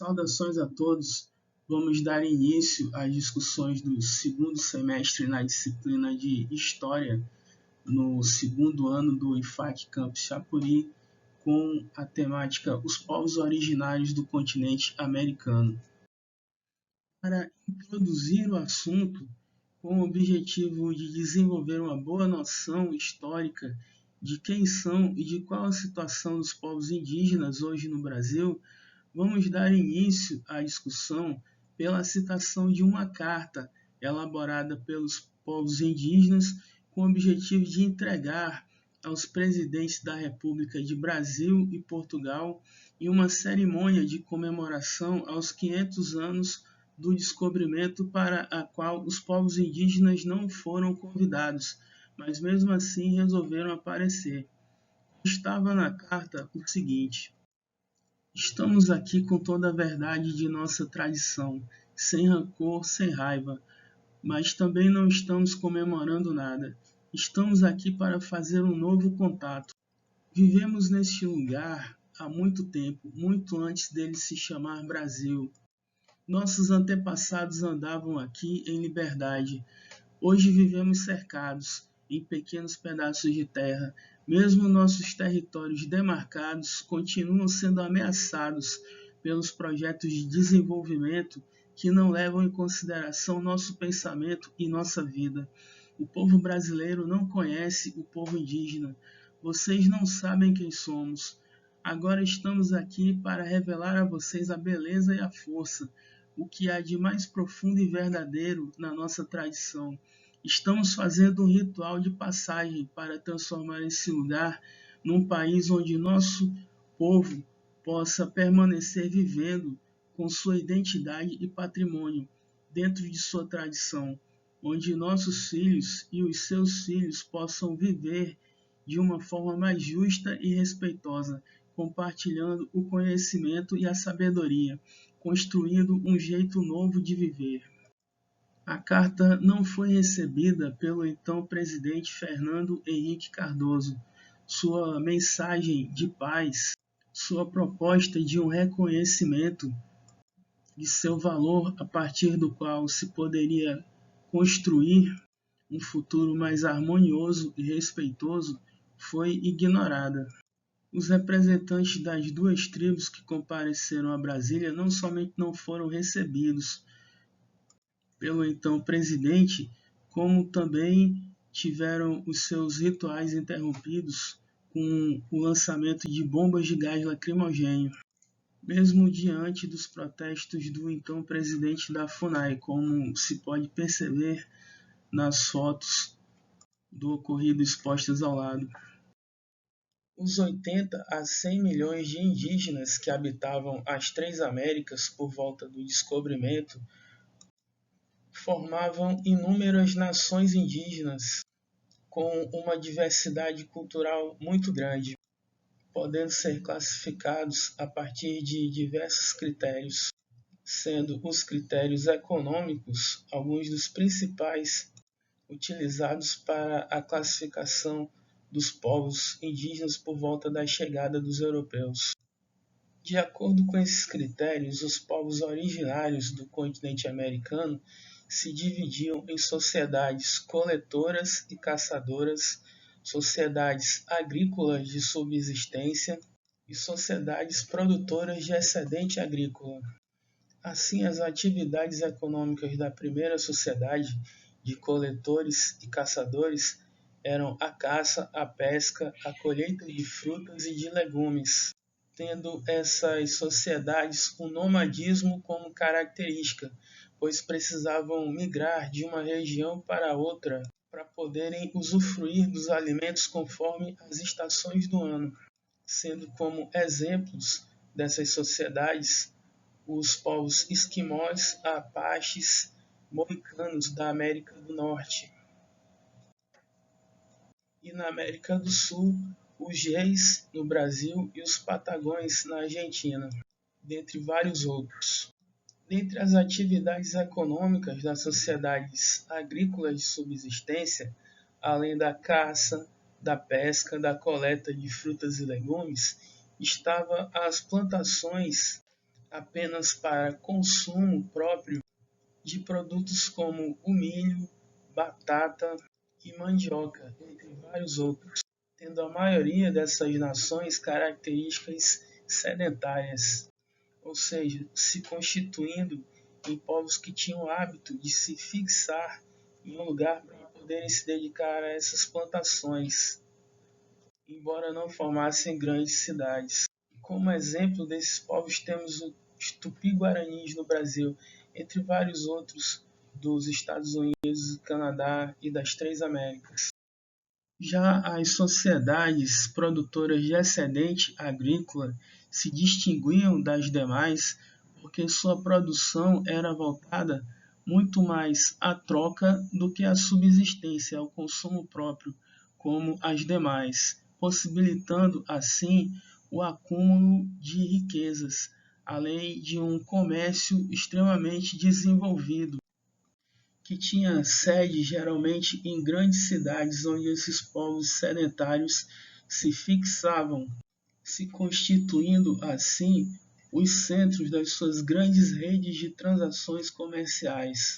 Saudações a todos. Vamos dar início às discussões do segundo semestre na disciplina de História, no segundo ano do IFAC Campus Chapuri, com a temática Os Povos Originários do Continente Americano. Para introduzir o assunto, com o objetivo de desenvolver uma boa noção histórica de quem são e de qual a situação dos povos indígenas hoje no Brasil, vamos dar início à discussão pela citação de uma carta elaborada pelos povos indígenas com o objetivo de entregar aos presidentes da República de Brasil e Portugal em uma cerimônia de comemoração aos 500 anos do descobrimento, para a qual os povos indígenas não foram convidados, mas mesmo assim resolveram aparecer. Estava na carta o seguinte: estamos aqui com toda a verdade de nossa tradição, sem rancor, sem raiva, mas também não estamos comemorando nada. Estamos aqui para fazer um novo contato. Vivemos neste lugar há muito tempo, muito antes dele se chamar Brasil. Nossos antepassados andavam aqui em liberdade. Hoje vivemos cercados em pequenos pedaços de terra. Mesmo nossos territórios demarcados continuam sendo ameaçados pelos projetos de desenvolvimento que não levam em consideração nosso pensamento e nossa vida. O povo brasileiro não conhece o povo indígena. Vocês não sabem quem somos. Agora estamos aqui para revelar a vocês a beleza e a força, o que há de mais profundo e verdadeiro na nossa tradição. Estamos fazendo um ritual de passagem para transformar esse lugar num país onde nosso povo possa permanecer vivendo com sua identidade e patrimônio dentro de sua tradição, onde nossos filhos e os seus filhos possam viver de uma forma mais justa e respeitosa, compartilhando o conhecimento e a sabedoria, construindo um jeito novo de viver. A carta não foi recebida pelo então presidente Fernando Henrique Cardoso. Sua mensagem de paz, sua proposta de um reconhecimento de seu valor a partir do qual se poderia construir um futuro mais harmonioso e respeitoso, foi ignorada. Os representantes das duas tribos que compareceram a Brasília não somente não foram recebidos pelo então presidente, como também tiveram os seus rituais interrompidos com o lançamento de bombas de gás lacrimogêneo, mesmo diante dos protestos do então presidente da FUNAI, como se pode perceber nas fotos do ocorrido expostas ao lado. Os 80 a 100 milhões de indígenas que habitavam as três Américas por volta do descobrimento formavam inúmeras nações indígenas com uma diversidade cultural muito grande, podendo ser classificados a partir de diversos critérios, sendo os critérios econômicos alguns dos principais utilizados para a classificação dos povos indígenas por volta da chegada dos europeus. De acordo com esses critérios, os povos originários do continente americano se dividiam em sociedades coletoras e caçadoras, sociedades agrícolas de subsistência e sociedades produtoras de excedente agrícola. Assim, as atividades econômicas da primeira sociedade, de coletores e caçadores, eram a caça, a pesca, a colheita de frutas e de legumes, tendo essas sociedades o nomadismo como característica, pois precisavam migrar de uma região para outra para poderem usufruir dos alimentos conforme as estações do ano, sendo como exemplos dessas sociedades os povos esquimós, apaches, moicanos da América do Norte. E na América do Sul, os Geis no Brasil e os Patagões na Argentina, dentre vários outros. Dentre as atividades econômicas das sociedades agrícolas de subsistência, além da caça, da pesca, da coleta de frutas e legumes, estavam as plantações apenas para consumo próprio de produtos como o milho, batata e mandioca, entre vários outros, tendo a maioria dessas nações características sedentárias, ou seja, se constituindo em povos que tinham o hábito de se fixar em um lugar para poderem se dedicar a essas plantações, embora não formassem grandes cidades. Como exemplo desses povos temos os Tupi-Guaranis no Brasil, entre vários outros dos Estados Unidos, Canadá e das Três Américas. Já as sociedades produtoras de excedente agrícola se distinguiam das demais porque sua produção era voltada muito mais à troca do que à subsistência, ao consumo próprio, como as demais, possibilitando assim o acúmulo de riquezas, além de um comércio extremamente desenvolvido, que tinha sede geralmente em grandes cidades onde esses povos sedentários se fixavam, se constituindo assim os centros das suas grandes redes de transações comerciais.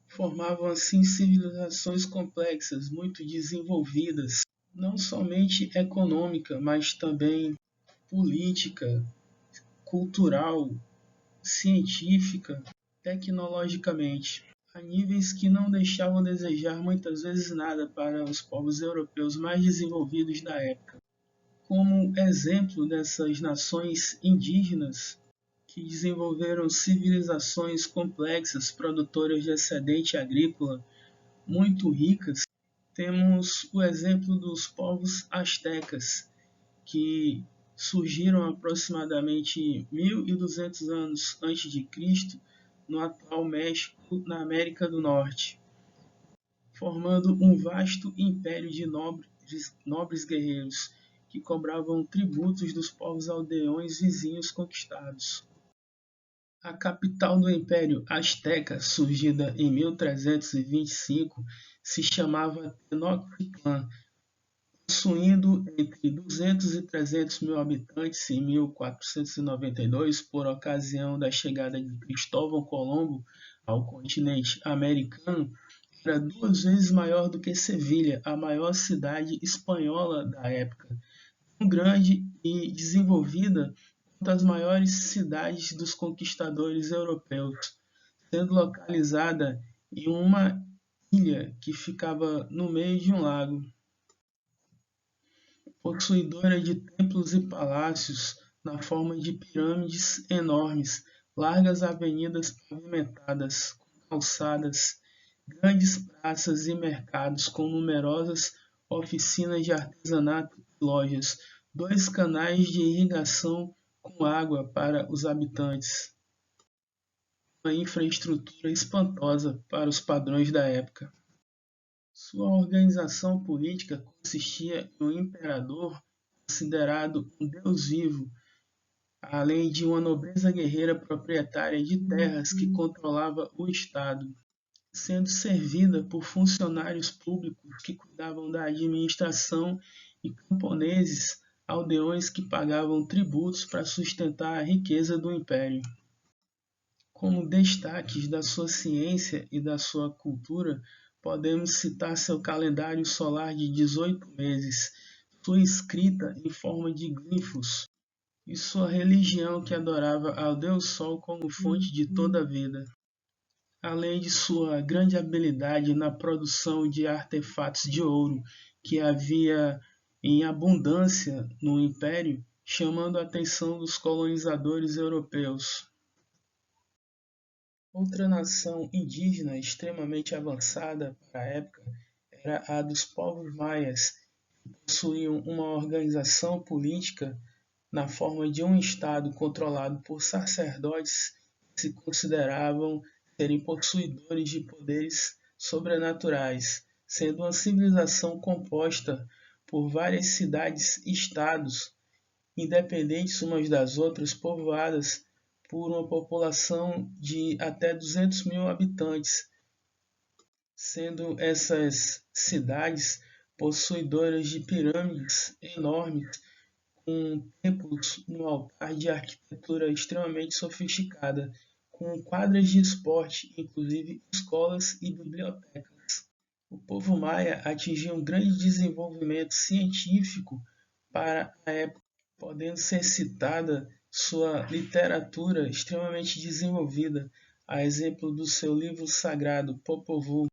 Formavam assim civilizações complexas, muito desenvolvidas, não somente econômica, mas também política, cultural, científica, tecnologicamente, a níveis que não deixavam desejar muitas vezes nada para os povos europeus mais desenvolvidos da época. Como exemplo dessas nações indígenas que desenvolveram civilizações complexas, produtoras de excedente agrícola muito ricas, temos o exemplo dos povos astecas, que surgiram aproximadamente 1200 anos antes de Cristo no atual México, na América do Norte, formando um vasto império de nobres guerreiros que cobravam tributos dos povos aldeões vizinhos conquistados. A capital do Império Azteca, surgida em 1325, se chamava Tenochtitlan, possuindo entre 200 e 300 mil habitantes em 1492, por ocasião da chegada de Cristóvão Colombo ao continente americano, era 2 vezes maior do que Sevilha, a maior cidade espanhola da época, tão grande e desenvolvida quanto as maiores cidades dos conquistadores europeus, sendo localizada em uma ilha que ficava no meio de um lago. Possuidora de templos e palácios na forma de pirâmides enormes, largas avenidas pavimentadas, com calçadas, grandes praças e mercados com numerosas oficinas de artesanato e lojas, 2 canais de irrigação com água para os habitantes. Uma infraestrutura espantosa para os padrões da época. Sua organização política consistia em um imperador considerado um deus vivo, além de uma nobreza guerreira proprietária de terras que controlava o Estado, sendo servida por funcionários públicos que cuidavam da administração e camponeses aldeões que pagavam tributos para sustentar a riqueza do império. Como destaques da sua ciência e da sua cultura, podemos citar seu calendário solar de 18 meses, sua escrita em forma de glifos e sua religião que adorava ao Deus Sol como fonte de toda a vida, além de sua grande habilidade na produção de artefatos de ouro que havia em abundância no Império, chamando a atenção dos colonizadores europeus. Outra nação indígena extremamente avançada para a época era a dos povos maias, que possuíam uma organização política na forma de um estado controlado por sacerdotes que se consideravam serem possuidores de poderes sobrenaturais, sendo uma civilização composta por várias cidades-estados, independentes umas das outras, povoadas por uma população de até 200 mil habitantes, sendo essas cidades possuidoras de pirâmides enormes com templos no altar de arquitetura extremamente sofisticada, com quadras de esporte, inclusive escolas e bibliotecas. O povo maia atingiu um grande desenvolvimento científico para a época, podendo ser citada sua literatura extremamente desenvolvida, a exemplo do seu livro sagrado Popol Vuh,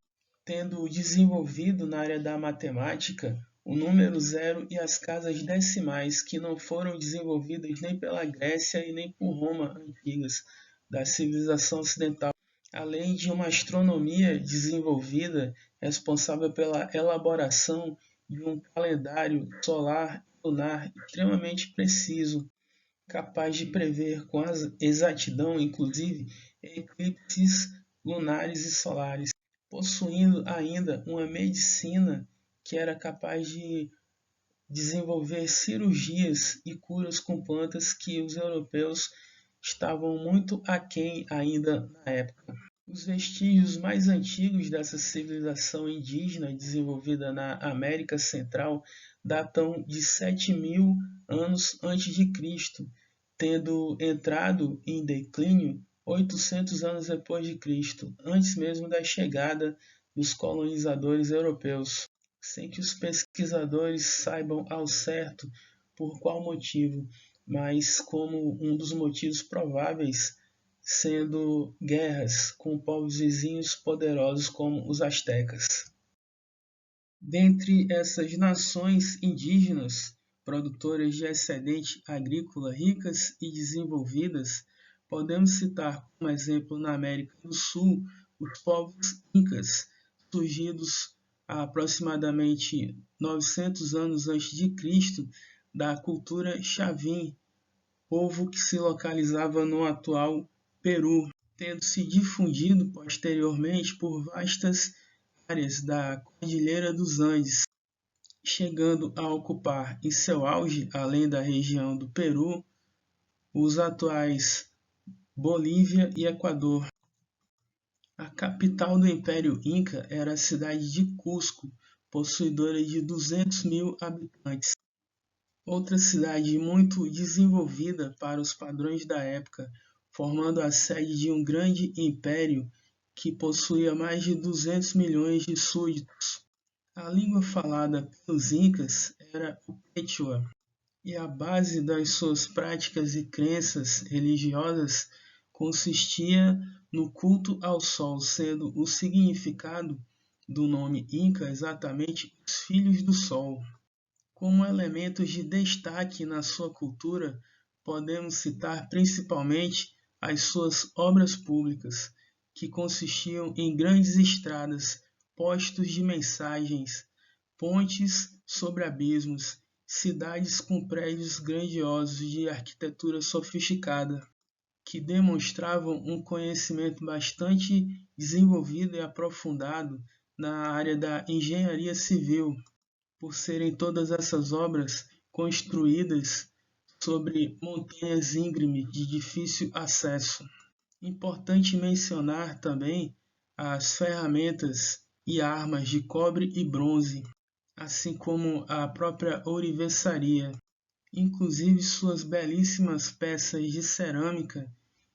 tendo desenvolvido na área da matemática o número zero e as casas decimais, que não foram desenvolvidas nem pela Grécia e nem por Roma antigas, da civilização ocidental, além de uma astronomia desenvolvida responsável pela elaboração de um calendário solar e lunar extremamente preciso, capaz de prever com exatidão, inclusive, eclipses lunares e solares, possuindo ainda uma medicina que era capaz de desenvolver cirurgias e curas com plantas que os europeus estavam muito aquém ainda na época. Os vestígios mais antigos dessa civilização indígena desenvolvida na América Central datam de 7.000 anos antes de Cristo, tendo entrado em declínio 800 anos depois de Cristo, antes mesmo da chegada dos colonizadores europeus, sem que os pesquisadores saibam ao certo por qual motivo, mas como um dos motivos prováveis sendo guerras com povos vizinhos poderosos como os astecas. Dentre essas nações indígenas, produtoras de excedente agrícola ricas e desenvolvidas, podemos citar como exemplo na América do Sul os povos incas, surgidos há aproximadamente 900 anos antes de Cristo, da cultura Chavin, povo que se localizava no atual Peru, tendo se difundido posteriormente por vastas áreas da Cordilheira dos Andes, chegando a ocupar em seu auge, além da região do Peru, os atuais Bolívia e Equador. A capital do Império Inca era a cidade de Cusco, possuidora de 200.000 habitantes. Outra cidade muito desenvolvida para os padrões da época, formando a sede de um grande império que possuía mais de 200 milhões de súditos. A língua falada pelos incas era o quechua, e a base das suas práticas e crenças religiosas consistia no culto ao sol, sendo o significado do nome Inca exatamente os filhos do sol. Como elementos de destaque na sua cultura, podemos citar principalmente as suas obras públicas, que consistiam em grandes estradas, postos de mensagens, pontes sobre abismos, cidades com prédios grandiosos de arquitetura sofisticada, que demonstravam um conhecimento bastante desenvolvido e aprofundado na área da engenharia civil, por serem todas essas obras construídas sobre montanhas íngremes de difícil acesso. Importante mencionar também as ferramentas e armas de cobre e bronze, assim como a própria ourivesaria, inclusive suas belíssimas peças de cerâmica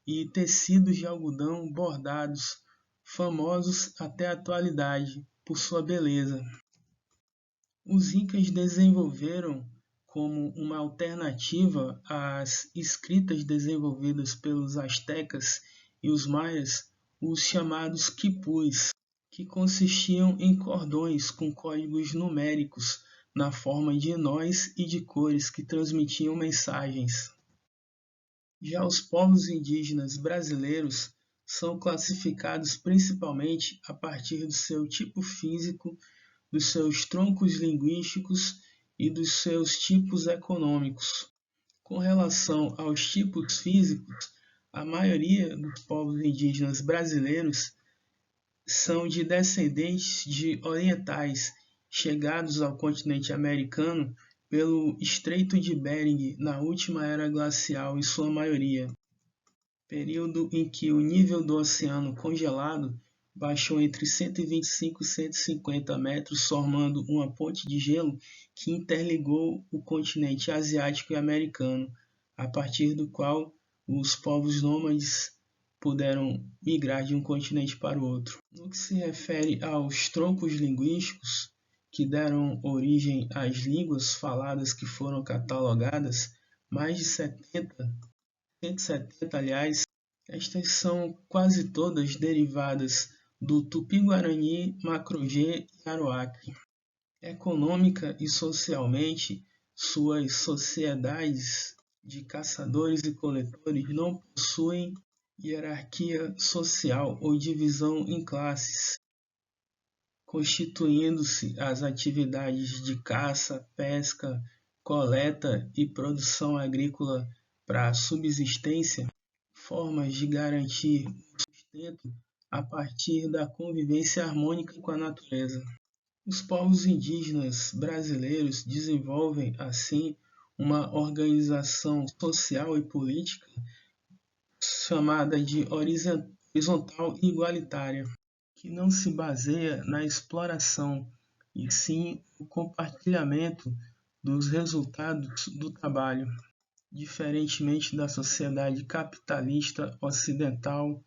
e tecidos de algodão bordados, famosos até a atualidade por sua beleza. Os incas desenvolveram, como uma alternativa às escritas desenvolvidas pelos astecas e os maias, os chamados quipus, que consistiam em cordões com códigos numéricos na forma de nós e de cores que transmitiam mensagens. Já os povos indígenas brasileiros são classificados principalmente a partir do seu tipo físico, dos seus troncos linguísticos e dos seus tipos econômicos. Com relação aos tipos físicos, a maioria dos povos indígenas brasileiros são de descendentes de orientais chegados ao continente americano pelo Estreito de Bering na última era glacial em sua maioria, período em que o nível do oceano congelado baixou entre 125 e 150 metros, formando uma ponte de gelo que interligou o continente asiático e americano, a partir do qual os povos nômades puderam migrar de um continente para o outro. No que se refere aos troncos linguísticos que deram origem às línguas faladas que foram catalogadas, mais de 170, aliás, estas são quase todas derivadas do Tupi-Guarani, Macro-G e Aroacre. Econômica e socialmente, suas sociedades de caçadores e coletores não possuem hierarquia social ou divisão em classes, constituindo-se as atividades de caça, pesca, coleta e produção agrícola para a subsistência, formas de garantir o sustento a partir da convivência harmônica com a natureza. Os povos indígenas brasileiros desenvolvem, assim, uma organização social e política chamada de horizontal e igualitária, que não se baseia na exploração, e sim no compartilhamento dos resultados do trabalho, diferentemente da sociedade capitalista ocidental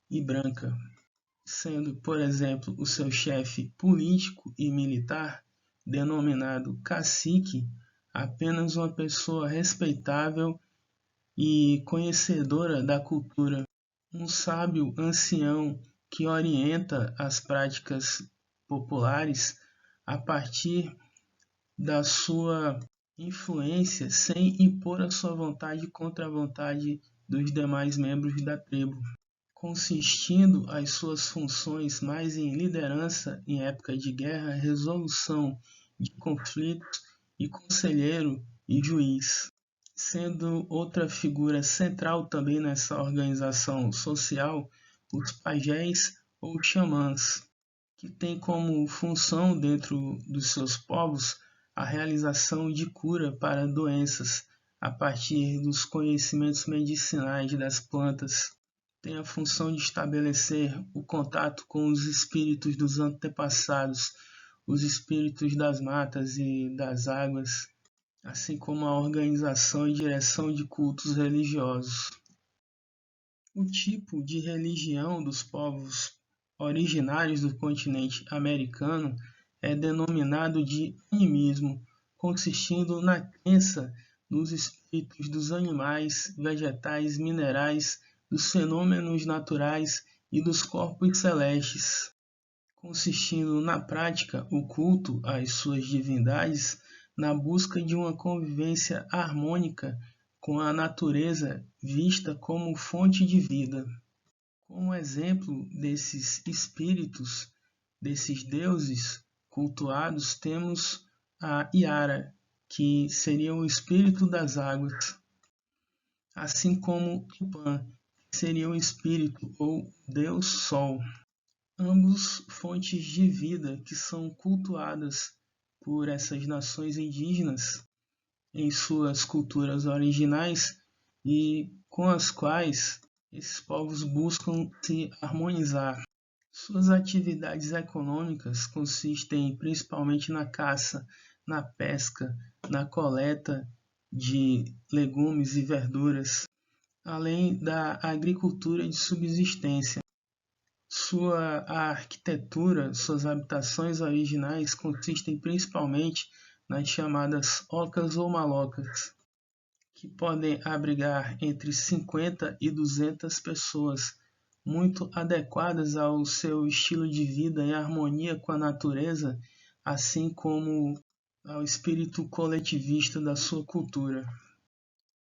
e branca, sendo, por exemplo, o seu chefe político e militar, denominado cacique, apenas uma pessoa respeitável e conhecedora da cultura, um sábio ancião que orienta as práticas populares a partir da sua influência sem impor a sua vontade contra a vontade dos demais membros da tribo, consistindo as suas funções mais em liderança em época de guerra, resolução de conflitos e conselheiro e juiz, sendo outra figura central também nessa organização social os pajés ou xamãs, que têm como função dentro dos seus povos a realização de cura para doenças a partir dos conhecimentos medicinais das plantas. Tem a função de estabelecer o contato com os espíritos dos antepassados, os espíritos das matas e das águas, assim como a organização e direção de cultos religiosos. O tipo de religião dos povos originários do continente americano é denominado de animismo, consistindo na crença nos espíritos dos animais, vegetais, minerais, dos fenômenos naturais e dos corpos celestes, consistindo na prática o culto às suas divindades na busca de uma convivência harmônica com a natureza vista como fonte de vida. Como exemplo desses espíritos, desses deuses cultuados, temos a Iara, que seria o espírito das águas, assim como Tupã, que seria o espírito ou Deus Sol. Ambos fontes de vida que são cultuadas por essas nações indígenas em suas culturas originais e com as quais esses povos buscam se harmonizar. Suas atividades econômicas consistem principalmente na caça, na pesca, na coleta de legumes e verduras, além da agricultura de subsistência. Sua arquitetura, suas habitações originais consistem principalmente nas chamadas ocas ou malocas, que podem abrigar entre 50 e 200 pessoas, muito adequadas ao seu estilo de vida em harmonia com a natureza, assim como ao espírito coletivista da sua cultura.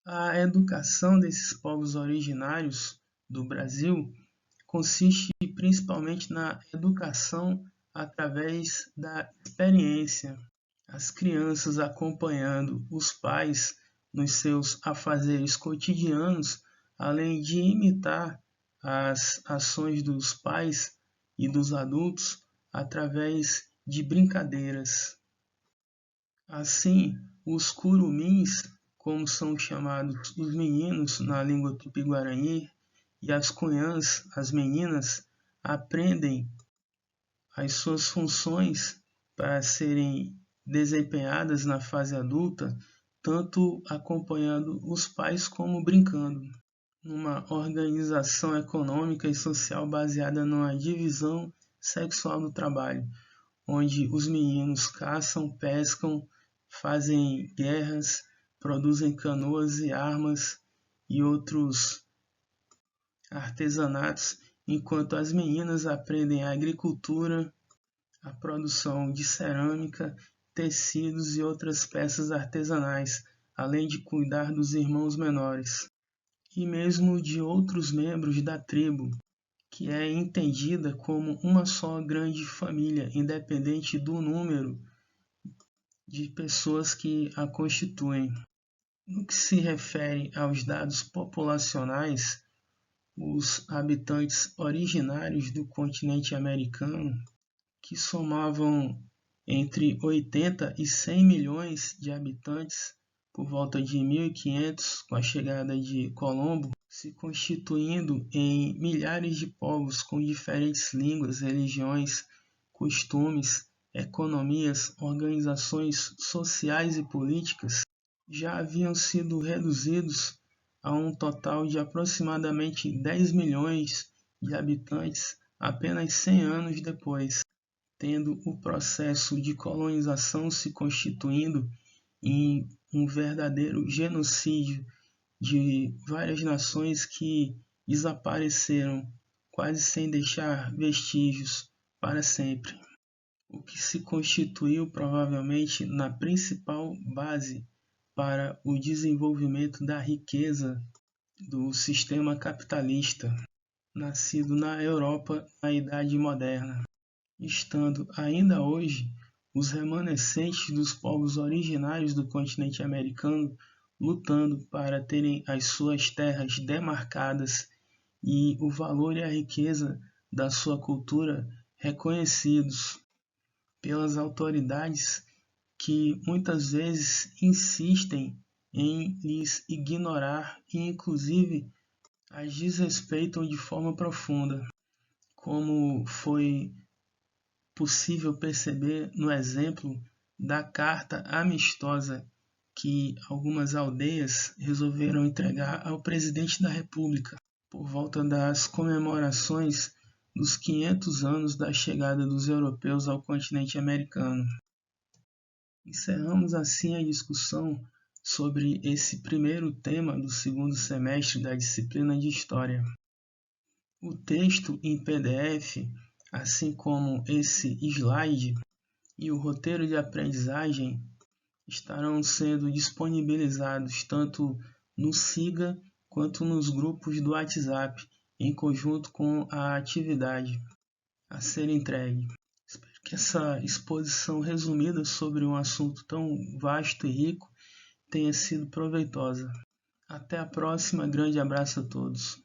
A educação desses povos originários do Brasil consiste principalmente na educação através da experiência, as crianças acompanhando os pais nos seus afazeres cotidianos, além de imitar as ações dos pais e dos adultos através de brincadeiras. Assim, os curumins, como são chamados os meninos na língua tupi-guarani, e as cunhãs, as meninas, aprendem as suas funções para serem desempenhadas na fase adulta, tanto acompanhando os pais como brincando, numa organização econômica e social baseada numa divisão sexual do trabalho, onde os meninos caçam, pescam, fazem guerras, produzem canoas e armas e outros artesanatos, enquanto as meninas aprendem a agricultura, a produção de cerâmica, tecidos e outras peças artesanais, além de cuidar dos irmãos menores e mesmo de outros membros da tribo, que é entendida como uma só grande família, independente do número de pessoas que a constituem. No que se refere aos dados populacionais, os habitantes originários do continente americano, que somavam entre 80 e 100 milhões de habitantes por volta de 1500, com a chegada de Colombo, se constituindo em milhares de povos com diferentes línguas, religiões, costumes, economias, organizações sociais e políticas, já haviam sido reduzidos a um total de aproximadamente 10 milhões de habitantes apenas 100 anos depois, tendo o processo de colonização se constituindo em um verdadeiro genocídio de várias nações que desapareceram, quase sem deixar vestígios para sempre, o que se constituiu provavelmente na principal base para o desenvolvimento da riqueza do sistema capitalista, nascido na Europa na Idade Moderna, estando ainda hoje os remanescentes dos povos originários do continente americano lutando para terem as suas terras demarcadas e o valor e a riqueza da sua cultura reconhecidos pelas autoridades que muitas vezes insistem em lhes ignorar e inclusive as desrespeitam de forma profunda, como foi possível perceber no exemplo da carta amistosa que algumas aldeias resolveram entregar ao presidente da República por volta das comemorações dos 500 anos da chegada dos europeus ao continente americano. Encerramos assim a discussão sobre esse primeiro tema do segundo semestre da disciplina de História. O texto em PDF, assim como esse slide e o roteiro de aprendizagem, estarão sendo disponibilizados tanto no Siga quanto nos grupos do WhatsApp, em conjunto com a atividade a ser entregue. Espero que essa exposição resumida sobre um assunto tão vasto e rico tenha sido proveitosa. Até a próxima, grande abraço a todos.